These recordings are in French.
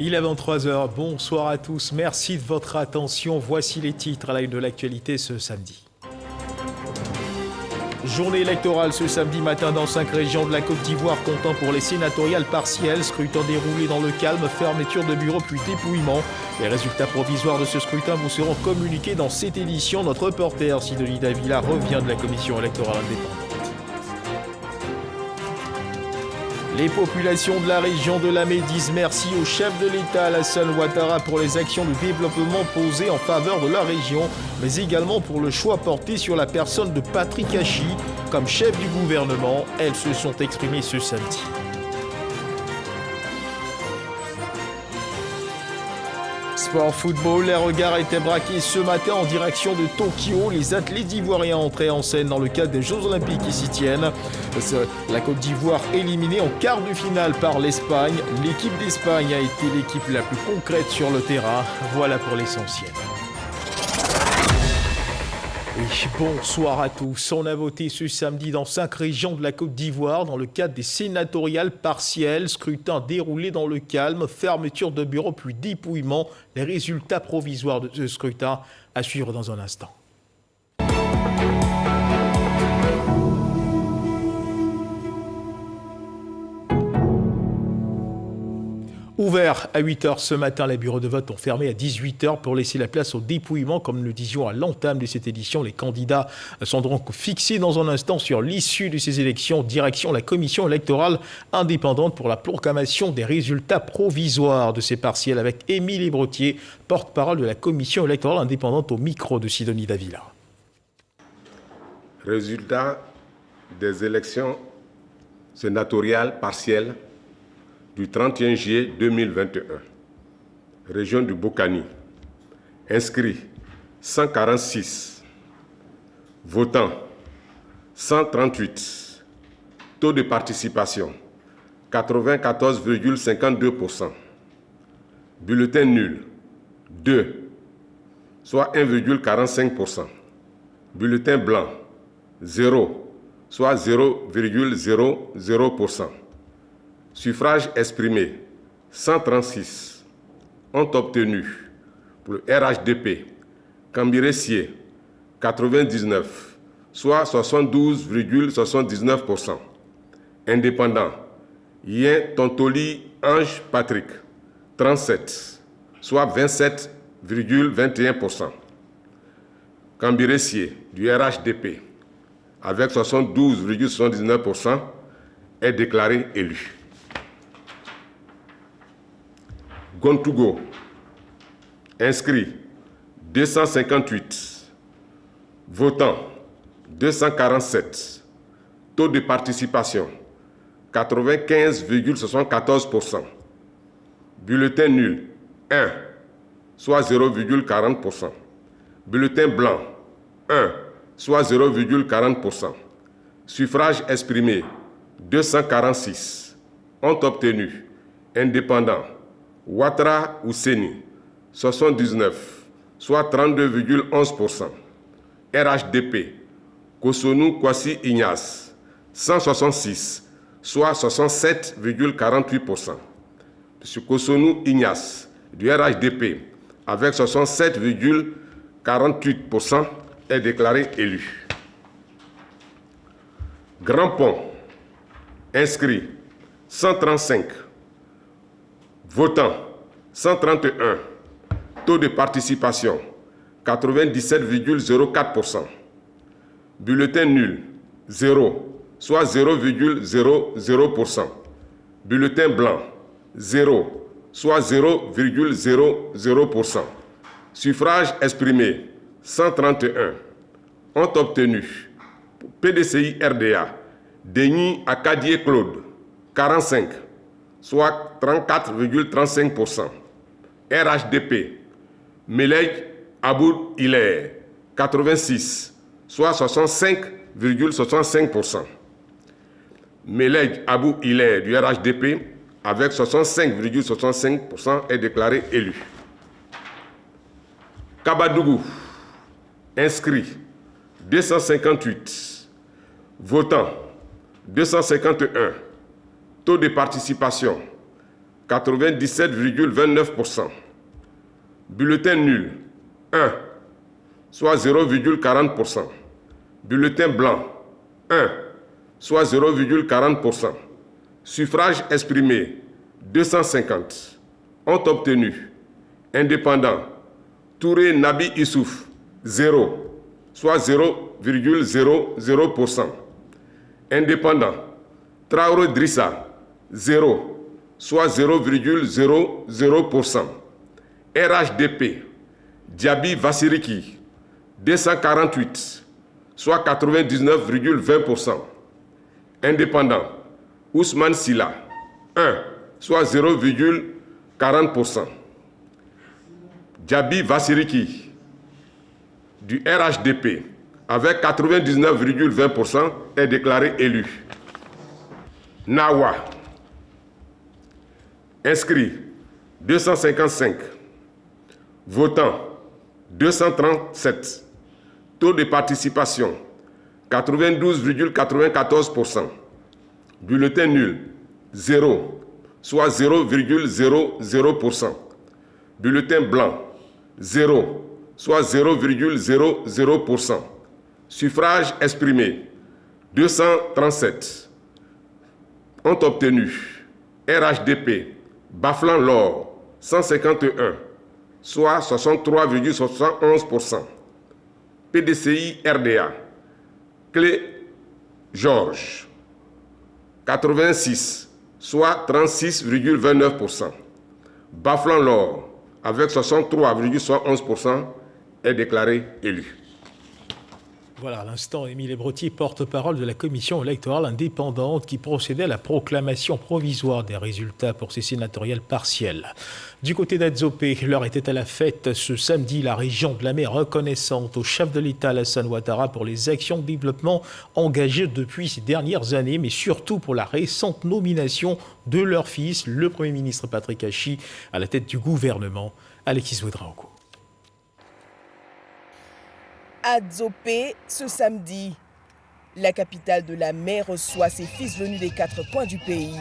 Il est 23h, bonsoir à tous, merci de votre attention. Voici les titres à la une de l'actualité ce samedi. Journée électorale ce samedi matin dans 5 régions de la Côte d'Ivoire, comptant pour les sénatoriales partielles. Scrutin déroulé dans le calme, fermeture de bureaux puis dépouillement. Les résultats provisoires de ce scrutin vous seront communiqués dans cette édition. Notre reporter Sidonie Davila revient de la commission électorale indépendante. Les populations de la région de Lamé disent merci au chef de l'État Alassane Ouattara pour les actions de développement posées en faveur de la région, mais également pour le choix porté sur la personne de Patrick Hachi comme chef du gouvernement. Elles se sont exprimées ce samedi. Sport football, les regards étaient braqués ce matin en direction de Tokyo. Les athlètes ivoiriens entraient en scène dans le cadre des Jeux Olympiques qui s'y tiennent. La Côte d'Ivoire éliminée en quart de finale par l'Espagne. L'équipe d'Espagne a été l'équipe la plus concrète sur le terrain. Voilà pour l'essentiel. Oui, bonsoir à tous. On a voté ce samedi dans 5 régions de la Côte d'Ivoire dans le cadre des sénatoriales partielles. Scrutin déroulé dans le calme, fermeture de bureaux puis dépouillement. Les résultats provisoires de ce scrutin à suivre dans un instant. Ouvert à 8h ce matin, les bureaux de vote ont fermé à 18h pour laisser la place au dépouillement. Comme nous le disions à l'entame de cette édition, les candidats sont donc fixés dans un instant sur l'issue de ces élections. Direction la commission électorale indépendante pour la proclamation des résultats provisoires de ces partiels avec Émilie Brottier, porte-parole de la commission électorale indépendante au micro de Sidonie Davila. Résultats des élections sénatoriales partielles du 31 juillet 2021. Région du Bokani. Inscrits 146. Votants 138. Taux de participation 94,52%. Bulletin nul 2, soit 1,45%. Bulletin blanc 0, soit 0,00%. Suffrages exprimés, 136, ont obtenu pour le RHDP, Cambiressier, 99, soit 72,79%. Indépendant, Yen Tontoli Ange Patrick, 37, soit 27,21%. Cambiressier du RHDP, avec 72,79%, est déclaré élu. Gontougo, inscrit 258, votants 247, taux de participation 95,74%, bulletin nul 1, soit 0,40%, bulletin blanc 1, soit 0,40%, suffrage exprimé 246, ont obtenu indépendants Ouattara Ousseni, 79, soit 32,11%. RHDP, Kosonou Kwasi Ignace, 166, soit 67,48%. M. Kosonou Ignace, du RHDP, avec 67,48%, est déclaré élu. Grand Pont, inscrit 135, votants 131, taux de participation 97,04%, bulletin nul 0, soit 0,00%, bulletin blanc 0, soit 0,00%, suffrage exprimé 131, ont obtenu pour PDCI RDA Denis Acadier Claude 45, soit 34,35%. RHDP, Melej Abou Hilaire, 86, soit 65,65%. Melej Abou Hilaire du RHDP, avec 65,65%, est déclaré élu. Kabadougou, inscrit 258, votants 251, taux de participation 97,29%. Bulletin nul, 1, soit 0,40%. Bulletin blanc, 1, soit 0,40%. Suffrage exprimé, 250. Ont obtenu indépendant, Touré Nabi Issouf, 0, soit 0,00%. Indépendant, Traoré Drissa, 0, soit 0,00%. RHDP, Diaby Vassiriki, 248, soit 99,20%. Indépendant, Ousmane Silla, 1, soit 0,40%. Diaby Vassiriki, du RHDP, avec 99,20%, est déclaré élu. Nawa, inscrit 255, votant 237, taux de participation 92,94%, bulletin nul 0, soit 0,00%, bulletin blanc 0, soit 0,00%, suffrage exprimé 237, ont obtenu RHDP, Baflan Lor, 151, soit 63,71%. PDCI RDA, Clé Georges, 86, soit 36,29%. Baflan Lor, avec 63,71%, est déclaré élu. Voilà, à l'instant, Émile Ebrotier, porte-parole de la commission électorale indépendante qui procédait à la proclamation provisoire des résultats pour ces sénatoriales partielles. Du côté d'Adzopé, l'heure était à la fête ce samedi. La région de la mer reconnaissante au chef de l'État Alassane Ouattara pour les actions de développement engagées depuis ces dernières années, mais surtout pour la récente nomination de leur fils, le Premier ministre Patrick Hachi, à la tête du gouvernement. Alexis Ouedraogo. Adzopé, ce samedi, la capitale de la mer reçoit ses fils venus des 4 coins du pays.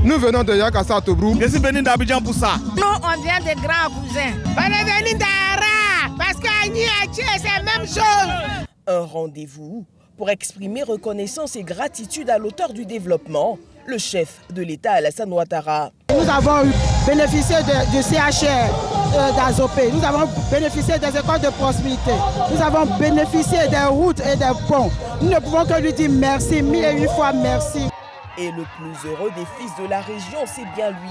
Nous venons de Yakassa à Tobruk. Je suis venu d'Abidjan pour ça. Nous, on vient des grands cousins. On est venu d'Ara, parce qu'à Niaché, c'est la même chose. Un rendez-vous pour exprimer reconnaissance et gratitude à l'auteur du développement, le chef de l'État Alassane Ouattara. Nous avons bénéficié du CHR d'Adzopé, nous avons bénéficié des écoles de proximité, nous avons bénéficié des routes et des ponts. Nous ne pouvons que lui dire merci, 1001 fois merci. Et le plus heureux des fils de la région, c'est bien lui,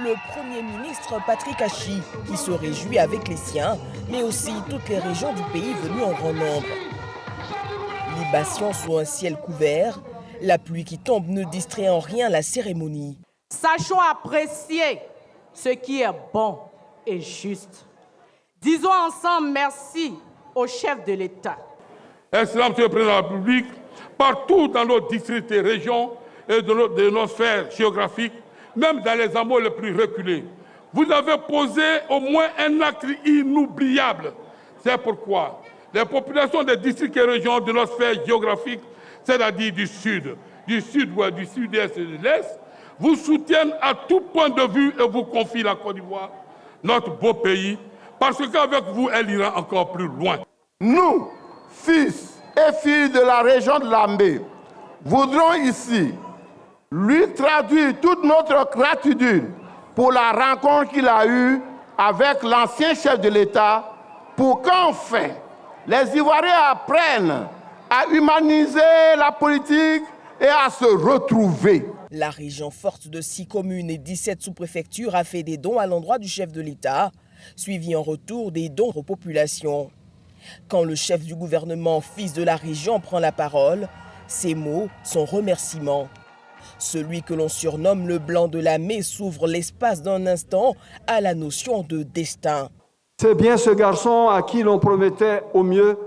le Premier ministre Patrick Hachi, qui se réjouit avec les siens, mais aussi toutes les régions du pays venues en grand nombre. Libation sous un ciel couvert, la pluie qui tombe ne distrait en rien la cérémonie. Sachons apprécier ce qui est bon et juste. Disons ensemble merci au chef de l'État. Excellent Monsieur le Président de la République, partout dans nos districts et régions et de nos sphères géographiques, même dans les hameaux les plus reculés, vous avez posé au moins un acte inoubliable. C'est pourquoi les populations des districts et régions de nos sphères géographiques, c'est-à-dire du sud, du sud-ouest, du sud-est et de l'est, vous soutiennent à tout point de vue et vous confient la Côte d'Ivoire, notre beau pays, parce qu'avec vous, elle ira encore plus loin. Nous, fils et filles de la région de Lambé, voudrons ici lui traduire toute notre gratitude pour la rencontre qu'il a eue avec l'ancien chef de l'État pour qu'enfin les Ivoiriens apprennent à humaniser la politique et à se retrouver. La région forte de 6 communes et 17 sous-préfectures a fait des dons à l'endroit du chef de l'État, suivi en retour des dons aux populations. Quand le chef du gouvernement, fils de la région, prend la parole, ses mots sont remerciements. Celui que l'on surnomme le blanc de la mai s'ouvre l'espace d'un instant à la notion de destin. C'est bien ce garçon à qui l'on promettait au mieux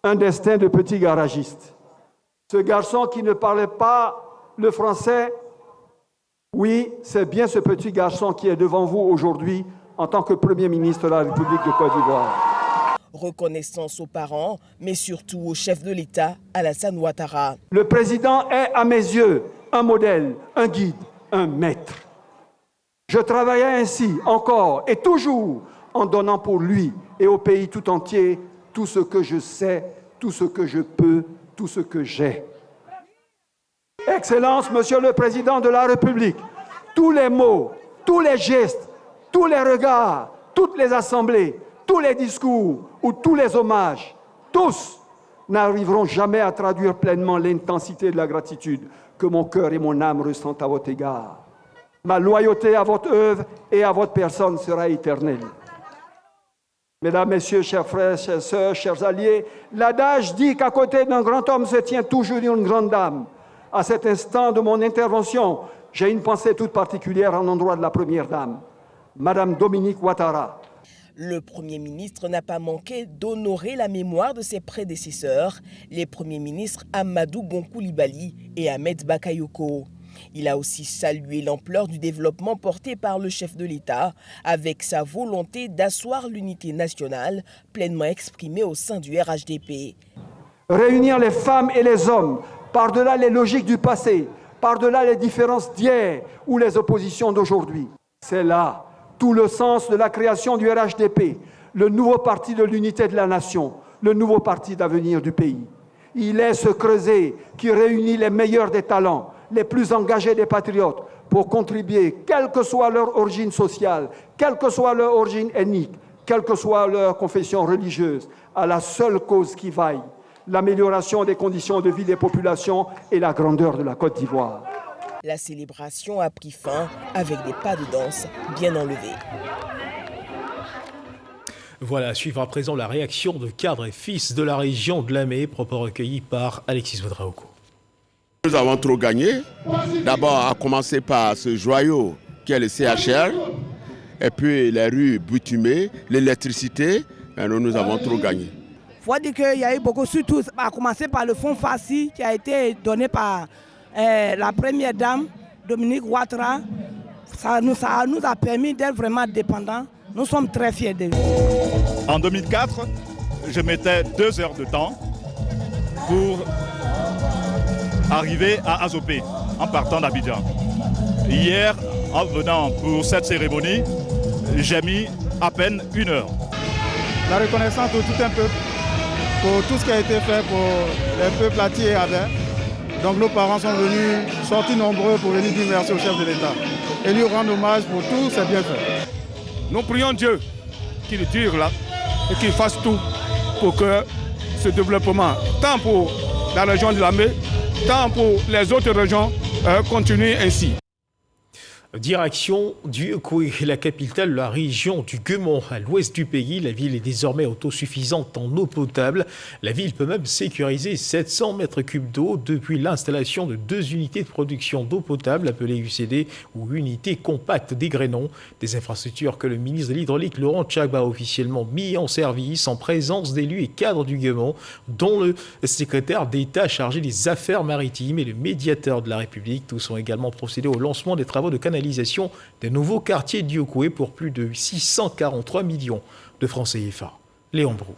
un destin de petit garagiste. Ce garçon qui ne parlait pas le français, oui, c'est bien ce petit garçon qui est devant vous aujourd'hui en tant que Premier ministre de la République de Côte d'Ivoire. Reconnaissance aux parents, mais surtout au chef de l'État, Alassane Ouattara. Le président est, à mes yeux, un modèle, un guide, un maître. Je travaillerai ainsi encore et toujours en donnant pour lui et au pays tout entier tout ce que je sais, tout ce que je peux, tout ce que j'ai. Excellence, Monsieur le Président de la République, tous les mots, tous les gestes, tous les regards, toutes les assemblées, tous les discours ou tous les hommages, tous n'arriveront jamais à traduire pleinement l'intensité de la gratitude que mon cœur et mon âme ressentent à votre égard. Ma loyauté à votre œuvre et à votre personne sera éternelle. Mesdames, Messieurs, chers frères, chères sœurs, chers alliés, l'adage dit qu'à côté d'un grand homme se tient toujours une grande dame. À cet instant de mon intervention, j'ai une pensée toute particulière en l'endroit de la première dame, Madame Dominique Ouattara. Le Premier ministre n'a pas manqué d'honorer la mémoire de ses prédécesseurs, les premiers ministres Amadou Gon Coulibaly et Ahmed Bakayoko. Il a aussi salué l'ampleur du développement porté par le chef de l'État, avec sa volonté d'asseoir l'unité nationale pleinement exprimée au sein du RHDP. Réunir les femmes et les hommes, par-delà les logiques du passé, par-delà les différences d'hier ou les oppositions d'aujourd'hui. C'est là tout le sens de la création du RHDP, le nouveau parti de l'unité de la nation, le nouveau parti d'avenir du pays. Il est ce creuset qui réunit les meilleurs des talents, les plus engagés des patriotes, pour contribuer, quelle que soit leur origine sociale, quelle que soit leur origine ethnique, quelle que soit leur confession religieuse, à la seule cause qui vaille, l'amélioration des conditions de vie des populations et la grandeur de la Côte d'Ivoire. La célébration a pris fin avec des pas de danse bien enlevés. Voilà, suivre à présent la réaction de cadres et fils de la région de Lamé, propos recueillis par Alexis Ouedraogo. Nous avons trop gagné. D'abord, à commencer par ce joyau qui est le CHR, et puis les rues bitumées, l'électricité, nous avons trop gagné. Il faut dire qu'il y a eu beaucoup, surtout à commencer par le fonds Fassi qui a été donné par la première dame, Dominique Ouattara. Ça nous a permis d'être vraiment dépendants. Nous sommes très fiers de vous. En 2004, je mettais 2 heures de temps pour arriver à Azopé en partant d'Abidjan. Hier, en venant pour cette cérémonie, j'ai mis à peine 1 heure. La reconnaissance de tout un peuple pour tout ce qui a été fait pour les peuples Ati et Abé. Donc nos parents sont venus, sortis nombreux pour venir dire merci au chef de l'État et lui rendre hommage pour tous ses bienfaits. Nous prions Dieu qu'il dure là et qu'il fasse tout pour que ce développement, tant pour la région de Lamé, tant pour les autres régions, continue ainsi. Direction du Koué, la capitale de la région du Guemon, à l'ouest du pays. La ville est désormais autosuffisante en eau potable. La ville peut même sécuriser 700 mètres cubes d'eau depuis l'installation de 2 unités de production d'eau potable appelées UCD ou unités compactes d'Égrenon. Des infrastructures que le ministre de l'Hydraulique, Laurent Tchagba, a officiellement mis en service en présence d'élus et cadres du Guemon, dont le secrétaire d'État chargé des affaires maritimes et le médiateur de la République. Tous ont également procédé au lancement des travaux de canalisation des nouveaux quartiers d'Yokoué pour plus de 643 millions de francs CFA. Léon Brou.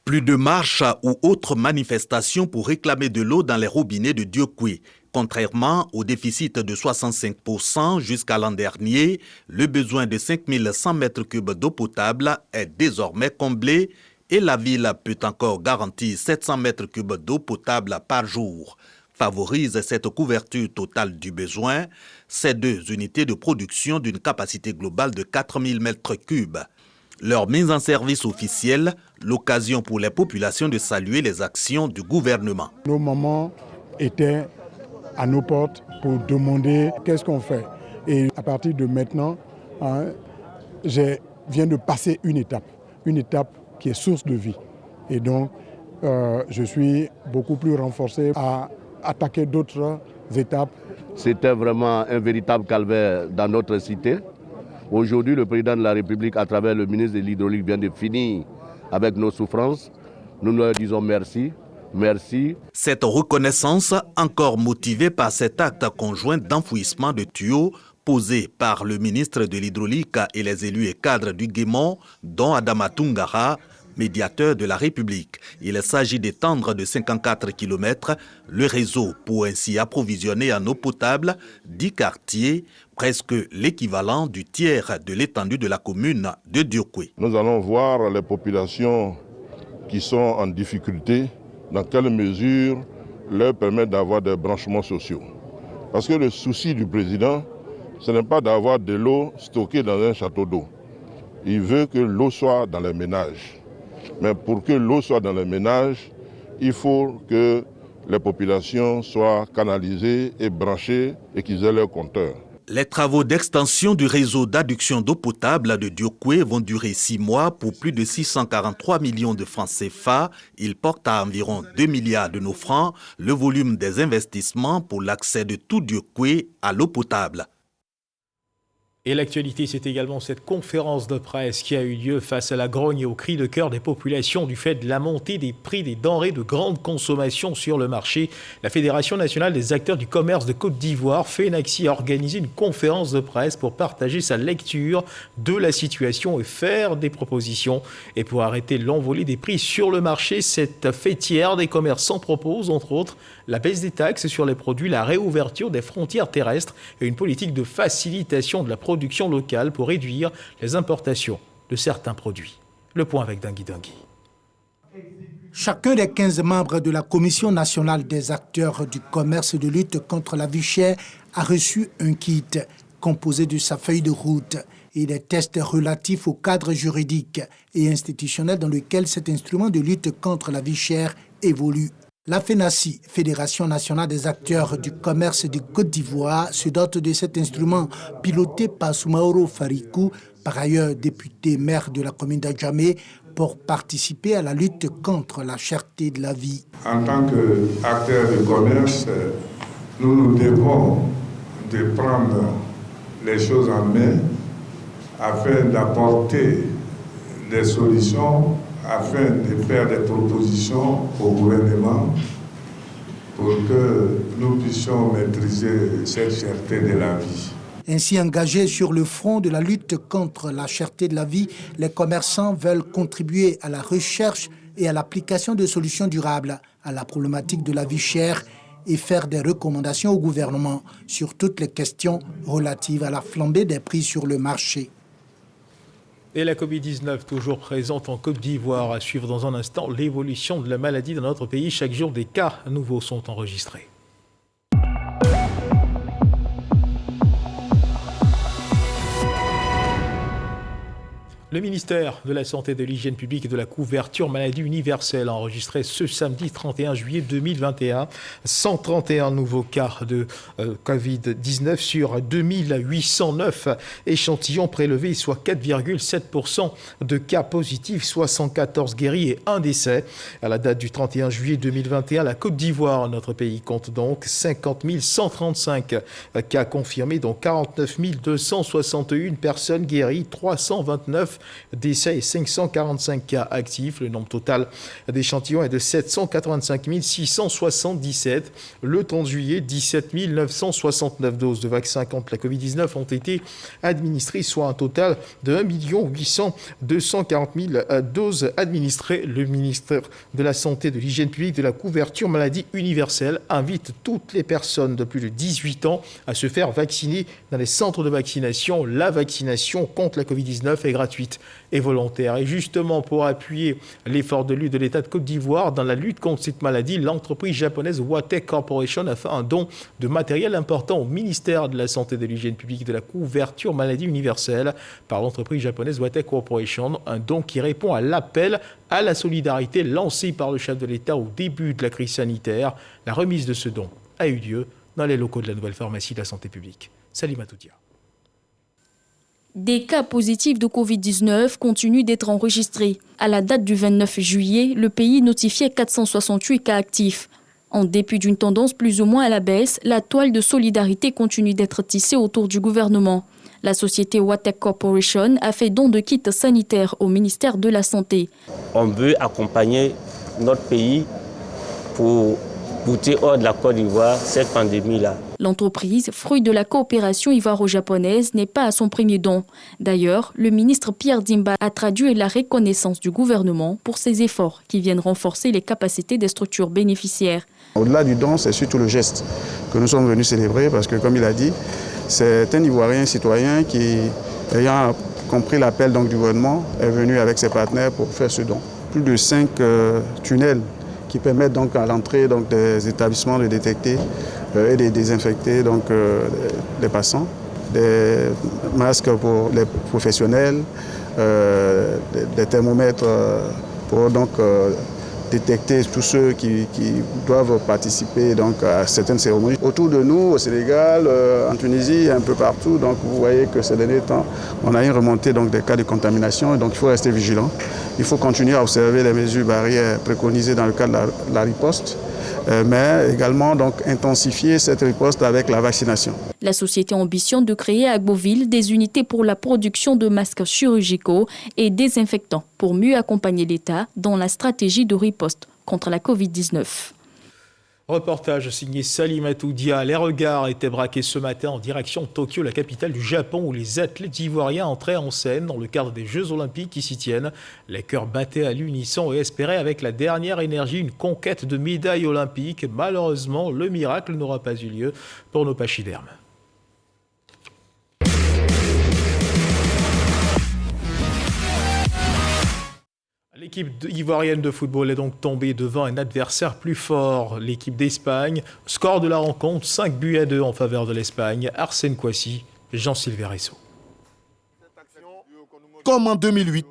Plus de marches ou autres manifestations pour réclamer de l'eau dans les robinets de Diokoué. Contrairement au déficit de 65% jusqu'à l'an dernier, le besoin de 5100 mètres cubes d'eau potable est désormais comblé et la ville peut encore garantir 700 mètres cubes d'eau potable par jour. Favorise cette couverture totale du besoin, ces 2 unités de production d'une capacité globale de 4000 mètres cubes. Leur mise en service officielle, l'occasion pour les populations de saluer les actions du gouvernement. Nos mamans étaient à nos portes pour demander qu'est-ce qu'on fait. Et à partir de maintenant, je viens de passer une étape qui est source de vie. Et donc, je suis beaucoup plus renforcé à attaquer d'autres étapes. C'était vraiment un véritable calvaire dans notre cité. Aujourd'hui, le président de la République, à travers le ministre de l'Hydraulique, vient de finir avec nos souffrances. Nous leur disons merci, merci. Cette reconnaissance, encore motivée par cet acte conjoint d'enfouissement de tuyaux posé par le ministre de l'Hydraulique et les élus et cadres du Guémon, dont Adama Tungara, médiateur de la République. Il s'agit d'étendre de 54 km le réseau pour ainsi approvisionner en eau potable 10 quartiers, presque l'équivalent du tiers de l'étendue de la commune de Diokwe. Nous allons voir les populations qui sont en difficulté, dans quelle mesure leur permettre d'avoir des branchements sociaux. Parce que le souci du président, ce n'est pas d'avoir de l'eau stockée dans un château d'eau. Il veut que l'eau soit dans les ménages. Mais pour que l'eau soit dans les ménages, il faut que les populations soient canalisées et branchées et qu'ils aient leur compteur. Les travaux d'extension du réseau d'adduction d'eau potable de Diokwe vont durer 6 mois pour plus de 643 millions de francs CFA. Ils portent à environ 2 milliards de nos francs le volume des investissements pour l'accès de tout Diokwe à l'eau potable. Et l'actualité, c'est également cette conférence de presse qui a eu lieu face à la grogne et au cri de cœur des populations du fait de la montée des prix des denrées de grande consommation sur le marché. La Fédération nationale des acteurs du commerce de Côte d'Ivoire, FENACSI, a organisé une conférence de presse pour partager sa lecture de la situation et faire des propositions. Et pour arrêter l'envolée des prix sur le marché, cette fêtière des commerçants propose, entre autres, la baisse des taxes sur les produits, la réouverture des frontières terrestres et une politique de facilitation de la production locale pour réduire les importations de certains produits. Le point avec Dangui Dangui. Chacun des 15 membres de la Commission nationale des acteurs du commerce de lutte contre la vie chère a reçu un kit composé de sa feuille de route et des tests relatifs au cadre juridique et institutionnel dans lequel cet instrument de lutte contre la vie chère évolue. La FENACSI, Fédération nationale des acteurs du commerce de Côte d'Ivoire, se dote de cet instrument piloté par Soumaoro Farikou, par ailleurs député maire de la commune d'Adjamé, pour participer à la lutte contre la cherté de la vie. En tant qu'acteurs du commerce, nous devons de prendre les choses en main afin d'apporter des solutions, afin de faire des propositions au gouvernement pour que nous puissions maîtriser cette cherté de la vie. Ainsi engagés sur le front de la lutte contre la cherté de la vie, les commerçants veulent contribuer à la recherche et à l'application de solutions durables à la problématique de la vie chère et faire des recommandations au gouvernement sur toutes les questions relatives à la flambée des prix sur le marché. Et la Covid-19 toujours présente en Côte d'Ivoire. À suivre dans un instant l'évolution de la maladie dans notre pays. Chaque jour, des cas nouveaux sont enregistrés. Le ministère de la Santé, de l'Hygiène publique et de la couverture maladie universelle a enregistré ce samedi 31 juillet 2021 131 nouveaux cas de Covid-19 sur 2809 échantillons prélevés, soit 4,7% de cas positifs, 74 guéris et 1 décès. À la date du 31 juillet 2021, la Côte d'Ivoire, notre pays, compte donc 50 135 cas confirmés, dont 49 261 personnes guéries, 329 décès et 545 cas actifs. Le nombre total d'échantillons est de 785 677. Le 30 juillet, 17 969 doses de vaccins contre la Covid-19 ont été administrées, soit un total de 1 240 000 doses administrées. Le ministère de la Santé, de l'Hygiène publique, de la couverture maladie universelle invite toutes les personnes de plus de 18 ans à se faire vacciner dans les centres de vaccination. La vaccination contre la Covid-19 est gratuite et volontaire. Et justement, pour appuyer l'effort de lutte de l'État de Côte d'Ivoire dans la lutte contre cette maladie, l'entreprise japonaise Watec Corporation a fait un don de matériel important au ministère de la Santé, de l'Hygiène publique et de la couverture maladie universelle par l'entreprise japonaise Watec Corporation. Un don qui répond à l'appel à la solidarité lancé par le chef de l'État au début de la crise sanitaire. La remise de ce don a eu lieu dans les locaux de la nouvelle pharmacie de la santé publique. Salima Toudia. Des cas positifs de Covid-19 continuent d'être enregistrés. À la date du 29 juillet, le pays notifiait 468 cas actifs. En dépit d'une tendance plus ou moins à la baisse, la toile de solidarité continue d'être tissée autour du gouvernement. La société Watec Corporation a fait don de kits sanitaires au ministère de la Santé. On veut accompagner notre pays pour exporter hors de la Côte d'Ivoire cette pandémie-là. L'entreprise, fruit de la coopération ivoiro-japonaise, n'est pas à son premier don. D'ailleurs, le ministre Pierre Dimba a traduit la reconnaissance du gouvernement pour ses efforts qui viennent renforcer les capacités des structures bénéficiaires. Au-delà du don, c'est surtout le geste que nous sommes venus célébrer parce que, comme il a dit, c'est un Ivoirien citoyen qui, ayant compris l'appel du gouvernement, est venu avec ses partenaires pour faire ce don. Plus de 5 tunnels qui permettent donc à l'entrée des établissements de détecter et de désinfecter les passants, des masques pour les professionnels, des thermomètres pour détecter tous ceux qui doivent participer à certaines cérémonies. Autour de nous, au Sénégal, en Tunisie, un peu partout, vous voyez que ces derniers temps, on a une remontée des cas de contamination, donc il faut rester vigilant. Il faut continuer à observer les mesures barrières préconisées dans le cadre de la riposte, mais également intensifier cette riposte avec la vaccination. La société ambitionne de créer à Agboville des unités pour la production de masques chirurgicaux et désinfectants pour mieux accompagner l'État dans la stratégie de riposte contre la Covid-19. Reportage signé Salim Atoudia. Les regards étaient braqués ce matin en direction de Tokyo, la capitale du Japon, où les athlètes ivoiriens entraient en scène dans le cadre des Jeux Olympiques qui s'y tiennent. Les cœurs battaient à l'unisson et espéraient avec la dernière énergie une conquête de médailles olympiques. Malheureusement, le miracle n'aura pas eu lieu pour nos pachydermes. L'équipe ivoirienne de football est donc tombée devant un adversaire plus fort, l'équipe d'Espagne. Score de la rencontre, 5-2 en faveur de l'Espagne. Arsène Kouassi, Jean-Sylvain Resso. Comme en 2008,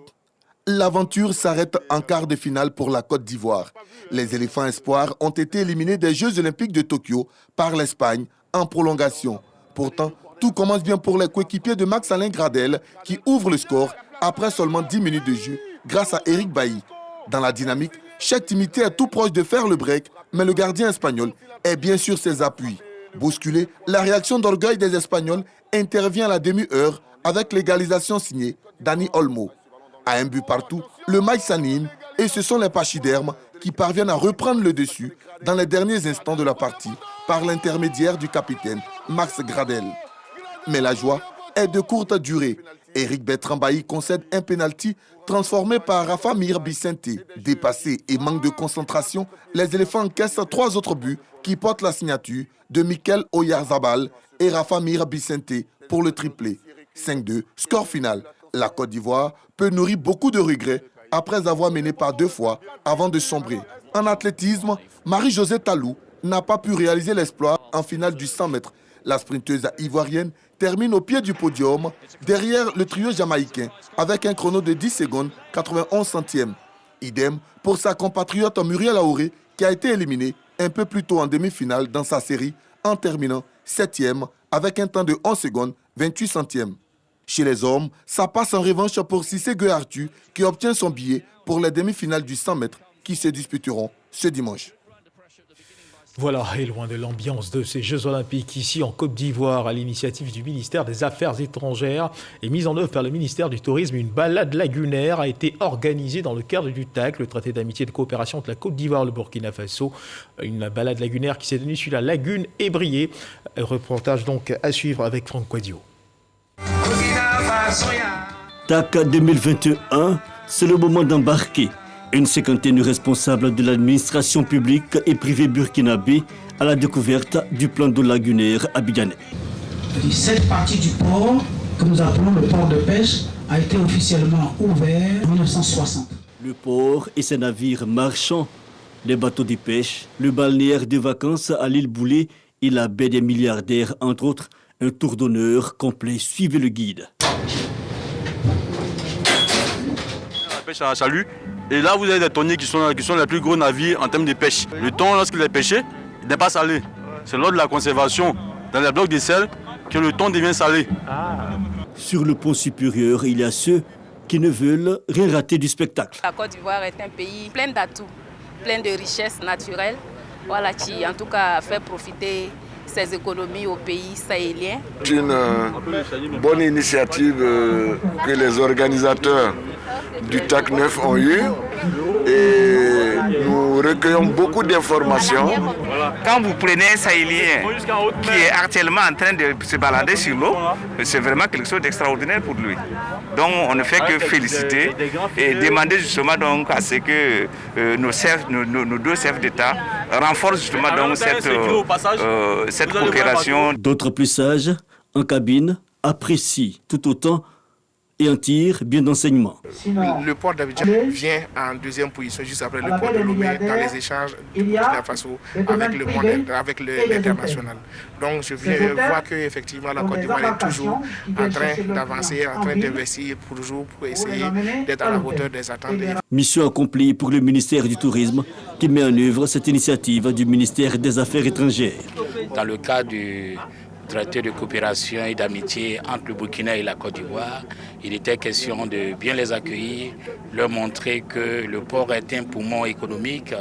l'aventure s'arrête en quart de finale pour la Côte d'Ivoire. Les éléphants espoirs ont été éliminés des Jeux Olympiques de Tokyo par l'Espagne en prolongation. Pourtant, tout commence bien pour les coéquipiers de Max-Alain Gradel qui ouvre le score après seulement 10 minutes de jeu grâce à Eric Bailly. Dans la dynamique, chaque timidité est tout proche de faire le break, mais le gardien espagnol est bien sûr ses appuis. Bousculé, la réaction d'orgueil des Espagnols intervient à la demi-heure avec l'égalisation signée Dani Olmo. À un but partout, le match s'anime et ce sont les pachydermes qui parviennent à reprendre le dessus dans les derniers instants de la partie par l'intermédiaire du capitaine Max Gradel. Mais la joie est de courte durée. Eric Bertrand Bailly concède un pénalty transformé par Rafa Mir Bicente. Dépassé et manque de concentration, les éléphants encaissent 3 autres buts qui portent la signature de Mikel Oyarzabal et Rafa Mir Bicente pour le triplé. 5-2, score final. La Côte d'Ivoire peut nourrir beaucoup de regrets après avoir mené par 2 fois avant de sombrer. En athlétisme, Marie-Josée Talou n'a pas pu réaliser l'exploit en finale du 100 mètres. La sprinteuse ivoirienne termine au pied du podium derrière le trio jamaïcain avec un chrono de 10 secondes 91 centièmes. Idem pour sa compatriote Muriel Aouré qui a été éliminée un peu plus tôt en demi-finale dans sa série en terminant 7e avec un temps de 11 secondes 28 centièmes. Chez les hommes, ça passe en revanche pour Cissé Guéartu qui obtient son billet pour les demi-finales du 100 mètres qui se disputeront ce dimanche. Voilà, et loin de l'ambiance de ces Jeux Olympiques, ici en Côte d'Ivoire, à l'initiative du ministère des Affaires étrangères et mise en œuvre par le ministère du Tourisme, une balade lagunaire a été organisée dans le cadre du TAC, le traité d'amitié et de coopération entre la Côte d'Ivoire et le Burkina Faso. Une balade lagunaire qui s'est tenue sur la lagune Ébrié. Reportage donc à suivre avec Franck Quadio. TAC 2021, c'est le moment d'embarquer. Une cinquantaine de responsables de l'administration publique et privée burkinabé à la découverte du plan d'eau lagunaire abidjanais. Cette partie du port, que nous appelons le port de pêche, a été officiellement ouvert en 1960. Le port et ses navires marchands, les bateaux de pêche, le balnéaire de vacances à l'île Boulay et la baie des milliardaires, entre autres, un tour d'honneur complet. Suivez le guide. La pêche à la chalut. Et là, vous avez des tonniers qui sont les plus gros navires en termes de pêche. Le thon, lorsqu'il est pêché, il n'est pas salé. C'est lors de la conservation dans les blocs de sel que le thon devient salé. Sur le pont supérieur, il y a ceux qui ne veulent rien rater du spectacle. La Côte d'Ivoire est un pays plein d'atouts, plein de richesses naturelles, voilà, qui en tout cas fait profiter ses économies au pays sahélien. C'est une bonne initiative que les organisateurs du TAC 9 ont eue et nous recueillons beaucoup d'informations. Quand vous prenez un Sahélien qui est actuellement en train de se balader sur l'eau, c'est vraiment quelque chose d'extraordinaire pour lui. Donc on ne fait que féliciter et demander justement donc à ce que nos deux chefs d'État renforcent justement donc cette coopération. D'autres plus sages, en cabine, apprécient tout autant et en tirent bien d'enseignements. Le port d'Abidjan vient en deuxième position juste après le port de Lomé dans les échanges du Burkina Faso avec le monde, avec l'international. Donc je viens voir qu'effectivement la Côte d'Ivoire est toujours en train d'avancer, en train d'investir pour essayer d'être à la hauteur des attentes. Mission accomplie pour le ministère du Tourisme qui met en œuvre cette initiative du ministère des Affaires étrangères. Dans le cadre du traité de coopération et d'amitié entre le Burkina et la Côte d'Ivoire, il était question de bien les accueillir, leur montrer que le port est un poumon économique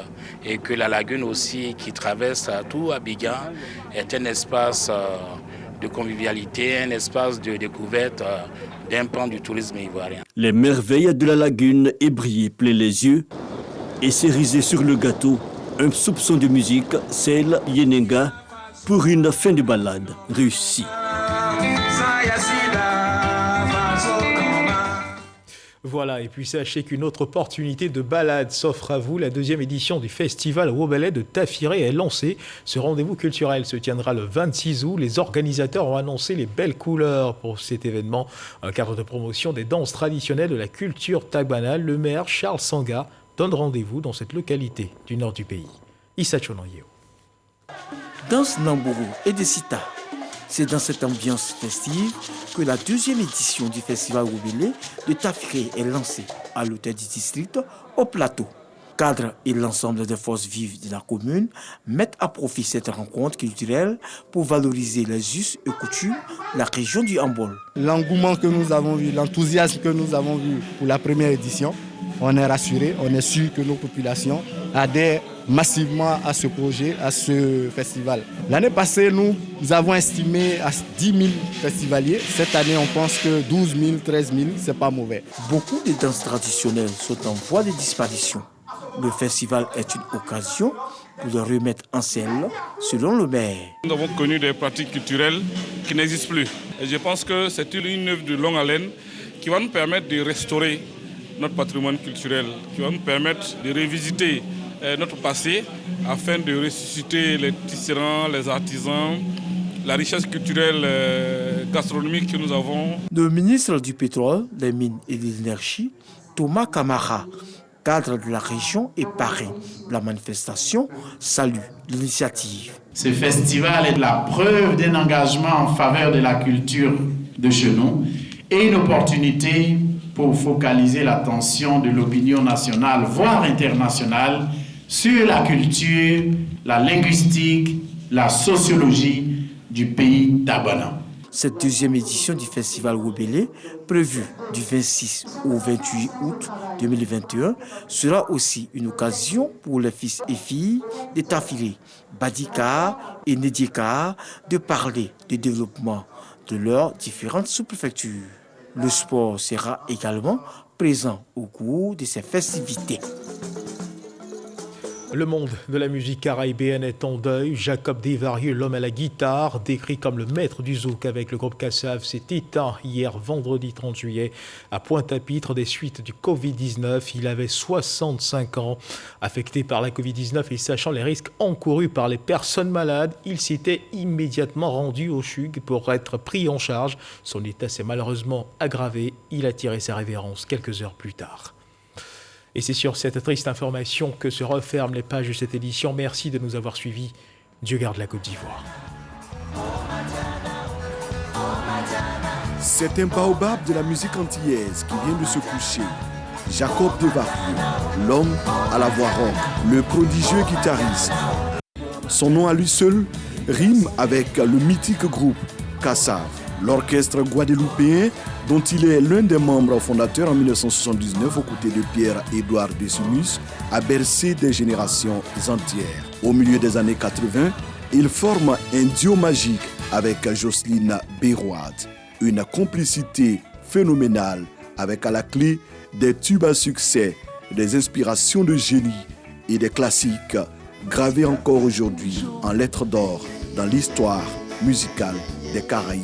et que la lagune aussi qui traverse tout Abidjan est un espace de convivialité, un espace de découverte d'un pan du tourisme ivoirien. Les merveilles de la lagune ébrillaient plein les yeux et cerisaient sur le gâteau un soupçon de musique, celle Yenenga, pour une fin de balade réussie. Voilà, et puis sachez qu'une autre opportunité de balade s'offre à vous. La deuxième édition du festival Wobélé de Tafiré est lancée. Ce rendez-vous culturel se tiendra le 26 août. Les organisateurs ont annoncé les belles couleurs pour cet événement. Un cadre de promotion des danses traditionnelles de la culture tagbana. Le maire Charles Sanga donne rendez-vous dans cette localité du nord du pays. Issa Chonanyeo. Danse Nambourou et des Sita. C'est dans cette ambiance festive que la deuxième édition du festival Wobélé de Tafiré est lancée à l'hôtel du district au plateau. Cadres et l'ensemble des forces vives de la commune mettent à profit cette rencontre culturelle pour valoriser les us et coutumes de la région du Hambol. L'engouement que nous avons vu, l'enthousiasme que nous avons vu pour la première édition, on est rassuré, on est sûr que nos populations adhèrent massivement à ce projet, à ce festival. L'année passée, nous avons estimé à 10 000 festivaliers. Cette année, on pense que 12 000, 13 000, c'est pas mauvais. Beaucoup de danses traditionnelles sont en voie de disparition. Le festival est une occasion pour les remettre en selle, selon le maire. Nous avons connu des pratiques culturelles qui n'existent plus. Et je pense que c'est une œuvre de longue haleine qui va nous permettre de restaurer notre patrimoine culturel, qui va nous permettre de revisiter notre passé afin de ressusciter les tisserands, les artisans, la richesse culturelle gastronomique que nous avons. Le ministre du Pétrole, des Mines et de l'Énergie, Thomas Camara, cadre de la région et parrain de la manifestation, salue l'initiative. Ce festival est la preuve d'un engagement en faveur de la culture de chez nous et une opportunité pour focaliser l'attention de l'opinion nationale, voire internationale, sur la culture, la linguistique, la sociologie du pays tagbana. Cette deuxième édition du festival Wobélé, prévue du 26 au 28 août 2021, sera aussi une occasion pour les fils et filles de Tafiré, Badika et Nédieka de parler du développement de leurs différentes sous-préfectures. Le sport sera également présent au cours de ces festivités. Le monde de la musique caribéenne est en deuil. Jacob Desvarieux, l'homme à la guitare, décrit comme le maître du zouk avec le groupe Kassav, s'est éteint hier vendredi 30 juillet à Pointe-à-Pitre des suites du Covid-19. Il avait 65 ans. Affecté par la Covid-19 et sachant les risques encourus par les personnes malades, il s'était immédiatement rendu au CHUG pour être pris en charge. Son état s'est malheureusement aggravé. Il a tiré sa révérence quelques heures plus tard. Et c'est sur cette triste information que se referment les pages de cette édition. Merci de nous avoir suivis. Dieu garde la Côte d'Ivoire. C'est un baobab de la musique antillaise qui vient de se coucher. Jacob Desvarieux, l'homme à la voix rauque, le prodigieux guitariste. Son nom à lui seul rime avec le mythique groupe Kassav. L'orchestre guadeloupéen, dont il est l'un des membres fondateurs en 1979 aux côtés de Pierre-Édouard Decimus, a bercé des générations entières. Au milieu des années 80, il forme un duo magique avec Jocelyne Béroide. Une complicité phénoménale avec à la clé des tubes à succès, des inspirations de génie et des classiques gravés encore aujourd'hui en lettres d'or dans l'histoire musicale des Caraïbes.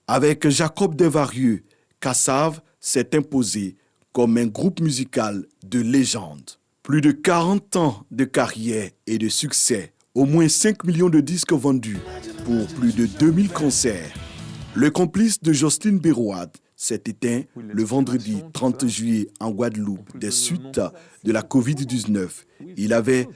Avec Jacob Desvarieux, Kassav s'est imposé comme un groupe musical de légende. Plus de 40 ans de carrière et de succès, au moins 5 millions de disques vendus pour plus de 2000 concerts. Le complice de Jocelyne Béroade s'est éteint le vendredi 30 juillet en Guadeloupe des suites de la Covid-19. Il avait